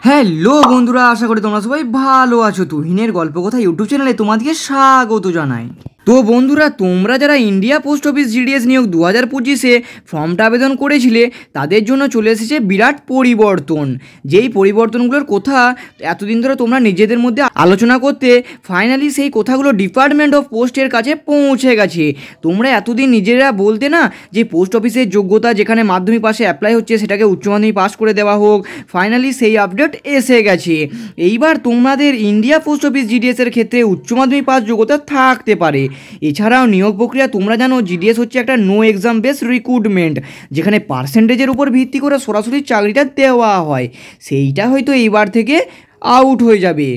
Hello বন্ধুরা, আশা করি তোমরা সবাই ভালো আছো। তুহিনের গল্প কথা ইউটিউব চ্যানেলে তোমাদেরকে স্বাগত জানাই। তো বন্ধুরা, তোমরা যারা ইন্ডিয়া পোস্ট অফিস জিডিএস নিয়োগ 2025-এ ফর্মটা আবেদন করেছিলে তাদের জন্য চলে এসেছে বিরাট পরিবর্তন। যেই পরিবর্তনগুলোর কথা এতদিন ধরে তোমরা নিজেদের মধ্যে আলোচনা করতে, ফাইনালি সেই কথাগুলো ডিপার্টমেন্ট অফ পোস্টের কাছে পৌঁছে গেছে। তোমরা এতদিন নিজেরা বলতে না যে পোস্ট অফিসের যোগ্যতা যেখানে মাধ্যমিক পাশে অ্যাপ্লাই হচ্ছে সেটাকে উচ্চ মাধ্যমিক পাস করে দেওয়া হোক, ফাইনালি সেই আপডেট এসে গেছে। এইবার তোমাদের ইন্ডিয়া পোস্ট অফিস জিডিএসের ক্ষেত্রে উচ্চ মাধ্যমিক পাস যোগ্যতা থাকতে পারে। এছাড়াও নিয়োগ প্রক্রিয়া তোমরা জানো জিডিএস হচ্ছে একটা নো এক্সাম বেস রিক্রুটমেন্ট, যেখানে পার্সেন্টেজের উপর ভিত্তি করে সরাসরি চাকরিটা দেওয়া হয়। সেইটা হয়তো এইবার থেকে আউট হয়ে যাবে।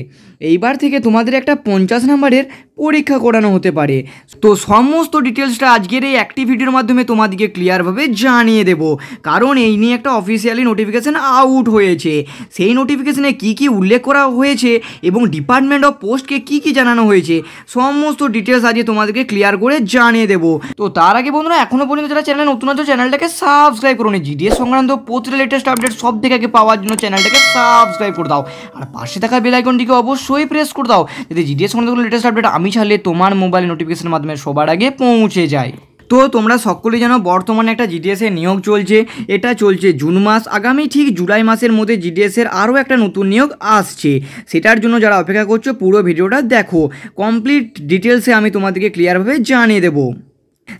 এইবার থেকে তোমাদের একটা 50 নম্বরের পরীক্ষা করানো হতে পারে। তো সমস্ত ডিটেলসটা আজকের এই একটি ভিডিওর মাধ্যমে তোমাদেরকে ক্লিয়ারভাবে জানিয়ে দেব, কারণ এই নিয়ে একটা অফিসিয়ালি নোটিফিকেশান আউট হয়েছে। সেই নোটিফিকেশানে কী কী উল্লেখ করা হয়েছে এবং ডিপার্টমেন্ট অফ পোস্টকে কী কী জানানো হয়েছে সমস্ত ডিটেলস আজকে তোমাদেরকে ক্লিয়ার করে জানিয়ে দেব। তো তার আগে বন্ধুরা, এখনও পর্যন্ত যারা চ্যানেলে নতুন আছে চ্যানেলটাকে সাবস্ক্রাইব করুন। জিডিএস সংক্রান্ত প্রতিটা লেটেস্ট আপডেট সব থেকে আগে পাওয়ার জন্য চ্যানেলটাকে সাবস্ক্রাইব করে দাও, আর পাশে থাকা বেল আইকনটিকে অবশ্যই প্রেস করে দাও, যাতে জিডিএস সংক্রান্ত লেটেস্ট আপডেট আমি ছাড়লে তোমার মোবাইল নোটিফিকেশনের মাধ্যমে সবার আগে পৌঁছে যায়। তো তোমরা সকলেই জানো বর্তমানে একটা জিডিএসের নিয়োগ চলছে। এটা চলছে জুন মাস, আগামী ঠিক জুলাই মাসের মধ্যে জিডিএসের আরও একটা নতুন নিয়োগ আসছে। সেটার জন্য যারা অপেক্ষা করছো পুরো ভিডিওটা দেখো, কমপ্লিট ডিটেলসে আমি তোমাদেরকে ক্লিয়ারভাবে জানিয়ে দেবো।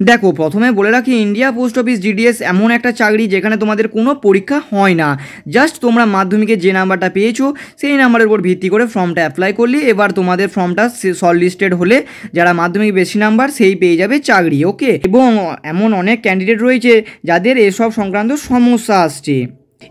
দেখো, প্রথমে বলে রাখি, ইন্ডিয়া পোস্ট অফিস জিডিএস এমন একটা চাকরি যেখানে তোমাদের কোনো পরীক্ষা হয় না। জাস্ট তোমরা মাধ্যমিকে যে নাম্বারটা পেয়েছো সেই নাম্বারের উপর ভিত্তি করে ফর্মটা অ্যাপ্লাই করলে এবার তোমাদের ফর্মটা শর্ট লিস্টেড হলে যারা মাধ্যমিক বেশি নাম্বার সেই পেয়ে যাবে চাকরি। ওকে, এবং এমন অনেক ক্যান্ডিডেট রয়েছে যাদের এসব সংক্রান্ত সমস্যা আসছে।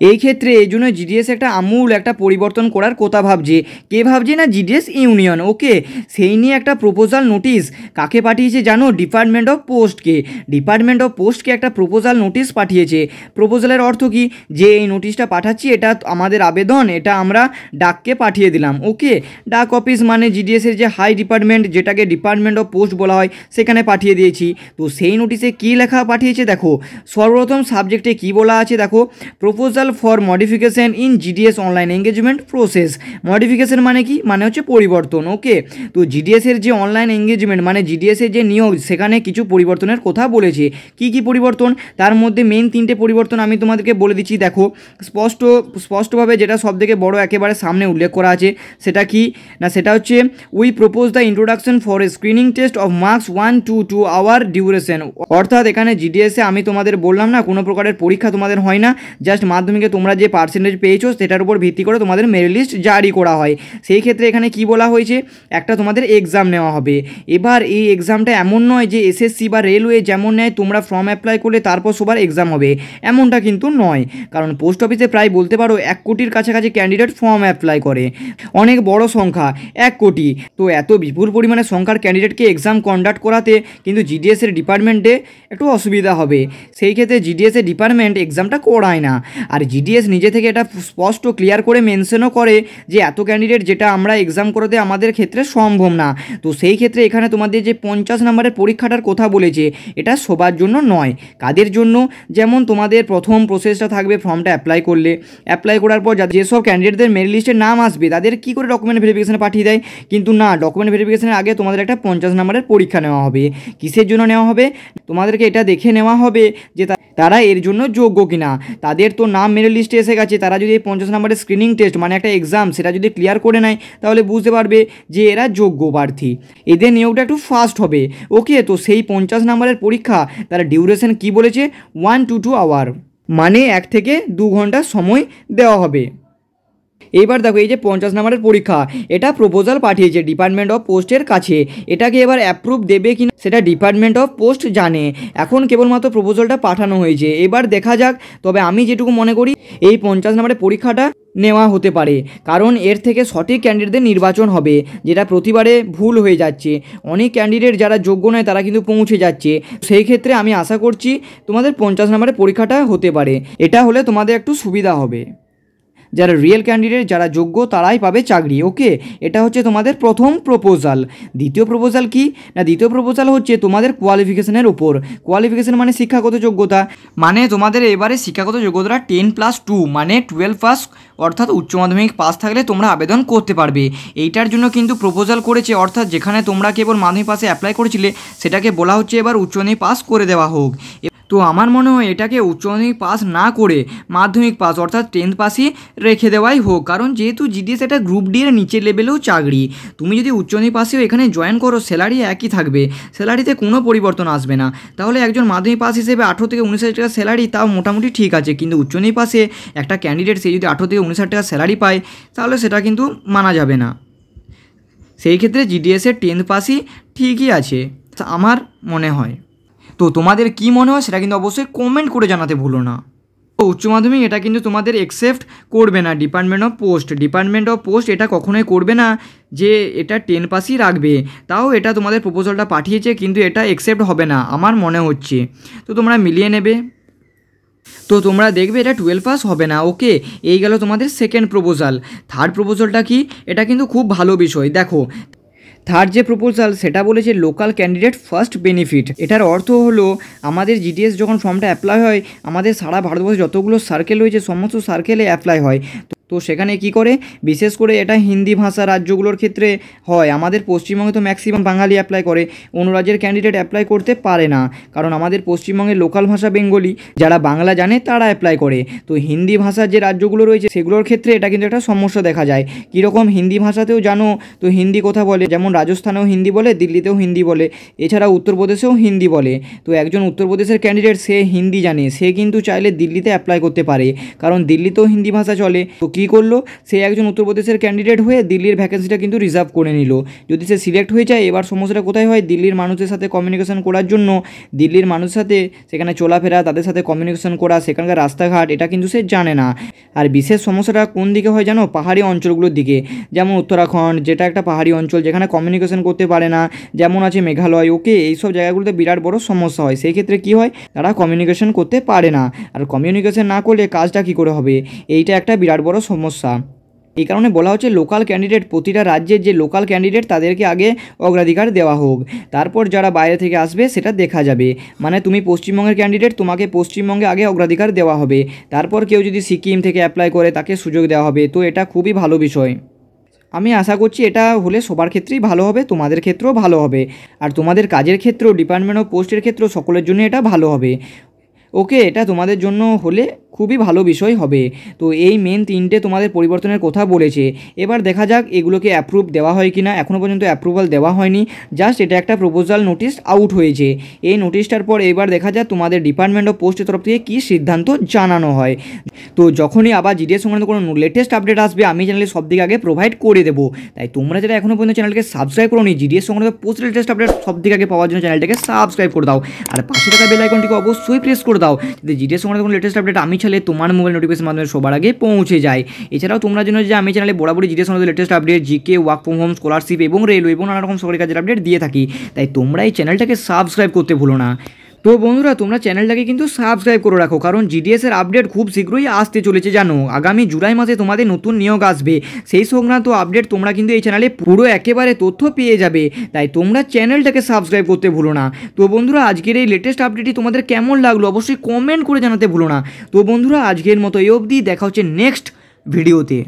এই ক্ষেত্রে এই জন্য জিডিএস একটা আমূল একটা পরিবর্তন করার কথা ভাবছে। কে ভাবছে না? GDS union. ওকে, সেই নিয়ে একটা প্রপোজাল নোটিশ কাকে পাঠিয়েছে জানো? ডিপার্টমেন্ট অফ পোস্টকে। ডিপার্টমেন্ট অফ পোস্টকে একটা প্রপোজাল নোটিশ পাঠিয়েছে। প্রপোজালের অর্থ কি? যে এই নোটিশটা পাঠাচ্ছি এটা আমাদের আবেদন, এটা আমরা ডাককে পাঠিয়ে দিলাম। ওকে, ডাক অফিস মানে জিডিএসের যে হাই ডিপার্টমেন্ট, যেটাকে ডিপার্টমেন্ট অফ পোস্ট বলা হয়, সেখানে পাঠিয়ে দিয়েছি। তো সেই নোটিশে কী লেখা পাঠিয়েছে দেখো। সর্বপ্রথম সাবজেক্টে কী বলা আছে দেখো, proposal for modification in GDS online engagement process. Modification মানে কি? মানে হচ্ছে পরিবর্তন। ওকে, তো জিডিএসের যে অনলাইন এঙ্গেজমেন্ট মানে জিডিএসের যে নিয়োগ, সেখানে কিছু পরিবর্তনের কথা বলেছে। কি কি পরিবর্তন? তার মধ্যে মেন 3টে পরিবর্তন আমি তোমাদেরকে বলে দিচ্ছি। দেখো, স্পষ্টভাবে যেটা সবথেকে বড় একেবারে সামনে উল্লেখ করা আছে সেটা কি না, সেটা হচ্ছে we propose the introduction for a screening test of marks 1 to 2 hour duration. অর্থাৎ এখানে জিডিএসে আমি তোমাদের বললাম না কোনো প্রকারের পরীক্ষা তোমাদের হয় না, জাস্ট মাধ্যমিকে তোমরা যে পার্সেন্টেজ পেয়েছো সেটার উপর ভিত্তি করে তোমাদের মেরিট লিস্ট জারি করা হয়। সেই ক্ষেত্রে এখানে কি বলা হয়েছে, একটা তোমাদের এক্সাম নেওয়া হবে। এবার এই এক্সামটা এমন নয় যে এসএসসি বা রেলওয়ে যেমন নেয় তোমরা ফর্ম অ্যাপ্লাই করলে তারপর সবার এক্সাম হবে, এমনটা কিন্তু নয়। কারণ পোস্ট অফিসে প্রায় বলতে পারো 1 কোটির কাছাকাছি ক্যান্ডিডেট ফর্ম অ্যাপ্লাই করে, অনেক বড় সংখ্যা 1 কোটি। তো এত বিপুল পরিমাণে সংখ্যার ক্যান্ডিডেটকে এক্সাম কন্ডাক্ট করাতে কিন্তু জিডিএসের ডিপার্টমেন্টে একটু অসুবিধা হবে। সেই ক্ষেত্রে জিডিএসের ডিপার্টমেন্ট এক্সামটা করায় না। আর জিডিএস নিজে থেকে এটা স্পষ্ট ক্লিয়ার করে মেনশনও করে যে এত ক্যান্ডিডেট যেটা আমরা এক্সাম করাতে আমাদের ক্ষেত্রে সম্ভব না। তো সেই ক্ষেত্রে এখানে তোমাদের যে 50 নম্বরের পরীক্ষাটার কথা বলেছে এটা সবার জন্য নয়। কাদের জন্য? যেমন তোমাদের প্রথম প্রসেসটা থাকবে ফর্মটা অ্যাপ্লাই করলে, অ্যাপ্লাই করার পর যেসব ক্যান্ডিডেটদের মেরিট লিস্টের নাম আসবে তাদের কী করে ডকুমেন্ট ভেরিফিকেশানে পাঠিয়ে দেয়, কিন্তু না, ডকুমেন্ট ভেরিফিকেশানের আগে তোমাদের একটা 50 নম্বরের পরীক্ষা নেওয়া হবে। কিসের জন্য নেওয়া হবে? তোমাদেরকে এটা দেখে নেওয়া হবে যে তারা এর জন্য যোগ্য কিনা। তাদের তো নাম মেরিট লিস্টে এসে গেছে, তারা যদি এই 50 নম্বরের স্ক্রিনিং টেস্ট মানে একটা এক্সাম সেটা যদি ক্লিয়ার করে নেয় তাহলে বুঝতে পারবে যে এরা যোগ্য প্রার্থী, এদের নিয়োগটা একটু ফাস্ট হবে। ওকে, তো সেই 50 নম্বরের পরীক্ষা তারা ডিউরেশন কি বলেছে, 1 to 2 hour, মানে 1 থেকে 2 ঘন্টা সময় দেওয়া হবে। এইবার দেখো, এই যে 50 নম্বরের পরীক্ষা এটা প্রপোজাল পাঠিয়েছে ডিপার্টমেন্ট অফ পোস্টের কাছে। এটাকে এবার অ্যাপ্রুভ দেবে কিনা সেটা ডিপার্টমেন্ট অফ পোস্ট জানে। এখন কেবলমাত্র প্রপোজালটা পাঠানো হয়েছে, এবার দেখা যাক। তবে আমি যেটুকু মনে করি এই 50 নম্বরের পরীক্ষাটা নেওয়া হতে পারে, কারণ এর থেকে সঠিক ক্যান্ডিডেটদের নির্বাচন হবে, যেটা প্রতিবারে ভুল হয়ে যাচ্ছে। অনেক ক্যান্ডিডেট যারা যোগ্য নয় তারা কিন্তু পৌঁছে যাচ্ছে। সেই ক্ষেত্রে আমি আশা করছি তোমাদের 50 নম্বরের পরীক্ষাটা হতে পারে। এটা হলে তোমাদের একটু সুবিধা হবে। যারা রিয়েল ক্যান্ডিডেট, যারা যোগ্য, তারাই পাবে চাকরি। ওকে, এটা হচ্ছে তোমাদের প্রথম প্রপোজাল। দ্বিতীয় প্রপোজাল কি না, দ্বিতীয় প্রপোজাল হচ্ছে তোমাদের কোয়ালিফিকেশনের উপর। কোয়ালিফিকেশন মানে শিক্ষাগত যোগ্যতা, মানে তোমাদের এবারে শিক্ষাগত যোগ্যতা 10+2 মানে 12 পাস অর্থাৎ উচ্চ মাধ্যমিক পাস থাকলে তোমরা আবেদন করতে পারবে। এইটার জন্য কিন্তু প্রপোজাল করেছে, অর্থাৎ যেখানে তোমরা কেবল মাধ্যমিক পাসে অ্যাপ্লাই করেছিলে সেটাকে বলা হচ্ছে এবার উচ্চ মাধ্যমিক পাস করে দেওয়া হোক। তো আমার মনে হয় এটাকে উচ্চ মাধ্যমিক পাস না করে মাধ্যমিক পাস অর্থাৎ 10th পাসই রেখে দেওয়াই হোক, কারণ যেহেতু জিডিএস এটা গ্রুপ ডি এর নিচের লেভেলেও চাকরি। তুমি যদি উচ্চ মাধ্যমিক পাসেও এখানে জয়েন করো স্যালারি একই থাকবে, স্যালারিতে কোনো পরিবর্তন আসবে না। তাহলে একজন মাধ্যমিক পাস হিসেবে 18 থেকে 19 হাজার টাকা স্যালারি তাও মোটামুটি ঠিক আছে, কিন্তু উচ্চ মাধ্যমিক পাসে একটা ক্যান্ডিডেট সে যদি 18 থেকে 19 হাজার টাকা স্যালারি পায় তাহলে সেটা কিন্তু মানা যাবে না। সেই ক্ষেত্রে জিডিএসের 10th পাসই ঠিকই আছে আমার মনে হয়। তো তোমাদের কি মনে হয় সেটা কিন্তু অবশ্যই কমেন্ট করে জানাতে ভুলো না। তো উচ্চ মাধ্যমিক এটা কিন্তু তোমাদের অ্যাকসেপ্ট করবে না ডিপার্টমেন্ট অফ পোস্ট এটা কখনোই করবে না যে এটা 10 পাসই রাখবে। তাও এটা তোমাদের প্রপোজালটা পাঠিয়েছে, কিন্তু এটা অ্যাকসেপ্ট হবে না আমার মনে হচ্ছে। তো তোমরা মিলিয়ে নেবে। তো তোমরা দেখবে এটা 12 পাস হবে না। ওকে, এই গেল তোমাদের সেকেন্ড প্রপোজাল। থার্ড প্রপোজালটা কি, এটা কিন্তু খুব ভালো বিষয়। দেখো থার্ড যে প্রপোজাল সেটা বলেছে লোকাল ক্যান্ডিডেট ফার্স্ট বেনিফিট। এটার অর্থ হলো আমাদের জিডিএস যখন ফর্মটা অ্যাপ্লাই হয় আমাদের সারা ভারতবর্ষে যতগুলো সার্কেল রয়েছে সমস্ত সার্কেলে অ্যাপ্লাই হয়। তো সেখানে কি করে, বিশেষ করে এটা হিন্দি ভাষা রাজ্যগুলোর ক্ষেত্রে হয়। আমাদের পশ্চিমবঙ্গে তো ম্যাক্সিমাম বাঙালি অ্যাপ্লাই করে, অন্য রাজ্যের ক্যান্ডিডেট অ্যাপ্লাই করতে পারে না, কারণ আমাদের পশ্চিমবঙ্গের লোকাল ভাষা বেঙ্গলি, যারা বাংলা জানে তারা অ্যাপ্লাই করে। তো হিন্দি ভাষার যে রাজ্যগুলো রয়েছে সেগুলোর ক্ষেত্রে এটা কিন্তু একটা সমস্যা দেখা যায়। কীরকম, হিন্দি ভাষাতেও জানো তো হিন্দি কথা বলে, যেমন রাজস্থানেও হিন্দি বলে, দিল্লিতেও হিন্দি বলে, এছাড়া উত্তরপ্রদেশেও হিন্দি বলে। তো একজন উত্তরপ্রদেশের ক্যান্ডিডেট সে হিন্দি জানে, সে কিন্তু চাইলে দিল্লিতে অ্যাপ্লাই করতে পারে, কারণ দিল্লিতেও হিন্দি ভাষা চলে। তো কী করলো, সে একজন উত্তরপ্রদেশের ক্যান্ডিডেট হয়ে দিল্লির ভ্যাকেন্সিটা কিন্তু রিজার্ভ করে নিল। যদি সে সিলেক্ট হয়ে যায়, এবার সমস্যাটা কোথায় হয়, দিল্লির মানুষের সাথে কমিউনিকেশন করার জন্য, দিল্লির মানুষের সাথে সেখানে চলাফেরা, তাদের সাথে কমিউনিকেশন করা, সেখানকার রাস্তাঘাট এটা কিন্তু সে জানে না। আর বিশেষ সমস্যাটা কোন দিকে হয় জানো, পাহাড়ি অঞ্চলগুলোর দিকে, যেমন উত্তরাখণ্ড যেটা একটা পাহাড়ি অঞ্চল যেখানে কমিউনিকেশন করতে পারে না, যেমন আছে মেঘালয়। ওকে, এইসব জায়গাগুলোতে বিরাট বড় সমস্যা হয়। সেই ক্ষেত্রে কী হয়, তারা কমিউনিকেশন করতে পারে না, আর কমিউনিকেশন না করলে কাজটা কী করে হবে, এইটা একটা বিরাট বড় সমস্যা। এই কারণে বলা হচ্ছে লোকাল ক্যান্ডিডেট, প্রতিটা রাজ্যের যে লোকাল ক্যান্ডিডেট তাদেরকে আগে অগ্রাধিকার দেওয়া হোক, তারপর যারা বাইরে থেকে আসবে সেটা দেখা যাবে। মানে তুমি পশ্চিমবঙ্গের ক্যান্ডিডেট, তোমাকে পশ্চিমবঙ্গে আগে অগ্রাধিকার দেওয়া হবে, তারপর কেউ যদি সিকিম থেকে অ্যাপ্লাই করে তাকে সুযোগ দেওয়া হবে। তো এটা খুবই ভালো বিষয়। আমি আশা করছি এটা হলে সবার ক্ষেত্রেই ভালো হবে, তোমাদের ক্ষেত্রেও ভালো হবে, আর তোমাদের কাজের ক্ষেত্রেও ডিপার্টমেন্ট অফ পোস্টের ক্ষেত্রেও সকলের জন্য এটা ভালো হবে। ওকে, এটা তোমাদের জন্য হলে খুবই ভালো বিষয় হবে। তো এই মেন 3টে তোমাদের পরিবর্তনের কথা বলেছে। এবার দেখা যাক এগুলোকে অ্যাপ্রুভ দেওয়া হয় কি না। এখনও পর্যন্ত অ্যাপ্রুভাল দেওয়া হয়নি, জাস্ট এটা একটা প্রপোজাল নোটিশ আউট হয়েছে। এই নোটিশটার পর এবার দেখা যাক তোমাদের ডিপার্টমেন্ট অফ পোস্টের তরফ থেকে কী সিদ্ধান্ত জানানো হয়। তো যখনই আবার জিডিএস সংক্রান্ত কোনো লেটেস্ট আপডেট আসবে আমি চ্যানেলে সবথেকে আগে প্রোভাইড করে দেবো। তাই তোমরা যারা এখনও পর্যন্ত চ্যানেলকে সাবস্ক্রাইব করো নি, জিডিএস সংক্রান্ত পোস্ট লেটেস্ট আপডেট সবথেকে আগে পাওয়ার জন্য চ্যানেলটাকে সাবস্ক্রাইব করে দাও, আর পাশে থাকা বেল আইকনটিকে অবশ্যই প্রেস করে দাও, যদি জিডিএস সংক্রান্ত কোনো লেটেস্ট আপডেট আমি চাইলে তোমার মোবাইল নোটিফিকেশন মাধ্যমে সবার আগে পৌঁছে যায়। এছাড়াও তোমরা জানো যে আমি চ্যানেলে বরাবরই জিডিএস সংক্রান্ত latest update, GK, work from home, scholarship এবং রেলওয়ে এবং নানা রকম সরকারি কাজের আপডেট দিয়ে থাকি। তাই তোমরা এই চ্যানেলটাকে সাবস্ক্রাইব করতে ভুলো না। তো বন্ধুরা তোমরা চ্যানেলটাকে কিন্তু সাবস্ক্রাইব করে রাখো, কারণ জিডিএসের আপডেট খুব শীঘ্রই আসতে চলেছে। জানো আগামী জুলাই মাসে তোমাদের নতুন নিয়োগ আসবে, সেই সংক্রান্ত আপডেট তোমরা কিন্তু এই চ্যানেলে পুরো একেবারে তথ্য পেয়ে যাবে। তাই তোমরা চ্যানেলটাকে সাবস্ক্রাইব করতে ভুলো না। তো বন্ধুরা আজকের এই লেটেস্ট আপডেটটি তোমাদের কেমন লাগলো অবশ্যই কমেন্ট করে জানাতে ভুলো না। তো বন্ধুরা আজকের মতো এই অবধি, দেখা হচ্ছে নেক্সট ভিডিওতে।